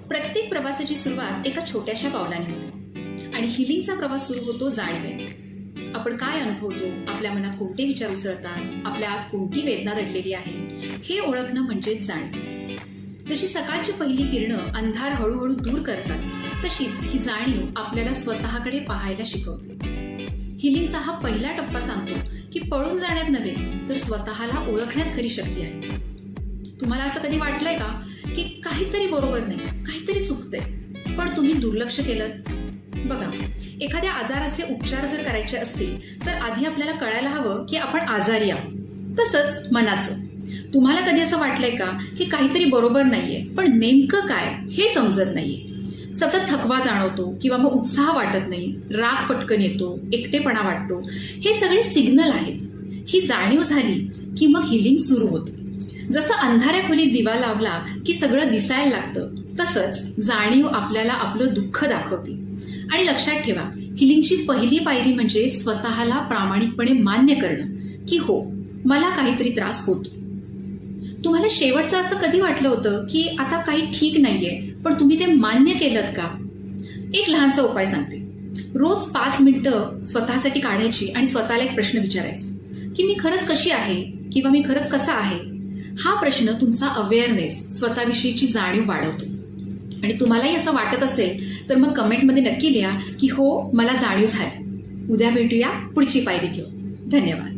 प्रत्येक प्रवासाची सुरुवात एका छोट्याशा पावलाने होते आणि हिलिंगचा प्रवास सुरू होतो जाणीवेने. आपण काय अनुभवतो, आपल्या मनात कोणते विचार उसळतात, आपल्या आत कोणती वेदना दडलेली आहे, हे ओळखणं म्हणजेच जाणीव. जशी सकाळची पहिली किरणं अंधार हळूहळू दूर करतात, तशीच ही जाणीव आपल्याला स्वतःकडे पाहायला शिकवते. हिलिंगचा हा पहिला टप्पा सांगतो की पळून जाण्यात नव्हे, तर स्वतःला ओळखण्यात खरी शक्ती आहे. तुम्हाला असं कधी वाटलंय का की काहीतरी बरोबर नाही, काहीतरी चुकतंय, पण तुम्ही दुर्लक्ष केलं? बघा, एखाद्या आजाराचे उपचार जर करायचे असतील तर आधी आपल्याला कळायला हवं की आपण आजारी आहोत. तसंच मनाचं. तुम्हाला कधी असं वाटलंय का की काहीतरी बरोबर नाहीये, पण नेमकं काय हे समजत नाहीये? सतत थकवा जाणवतो किंवा मग उत्साह वाटत नाही, राग पटकन येतो, एकटेपणा वाटतो, हे सगळे सिग्नल आहेत. ही जाणीव झाली की मग हिलिंग सुरू होते. जसं अंधाऱ्या खोलीत दिवा लावला की सगळं दिसायला लागतं, तसंच जाणीव आपल्याला आपलं दुःख दाखवते. आणि लक्षात ठेवा, हिलिंगची पहिली पायरी म्हणजे स्वतःला प्रामाणिकपणे मान्य करणं की हो, मला काहीतरी त्रास होतो. तुम्हाला शेवटचं असं कधी वाटलं होतं की आता काही ठीक नाहीये, पण तुम्ही ते मान्य केलं का? एक लहानसा उपाय सांगते. रोज 5 मिनिटं स्वतःसाठी काढायची आणि स्वतःला एक प्रश्न विचारायचा की मी खरंच कशी आहे किंवा मी खरंच कसा आहे. हा प्रश्न तुमचा अवेअरनेस, स्वतःविषयीची जाणीव वाढवतो. आणि तुम्हालाही असं वाटत असेल तर मग कमेंटमध्ये नक्की लिहा की हो, मला जाणीव झाली. उद्या भेटूया पुढची पायरी घेऊन. धन्यवाद.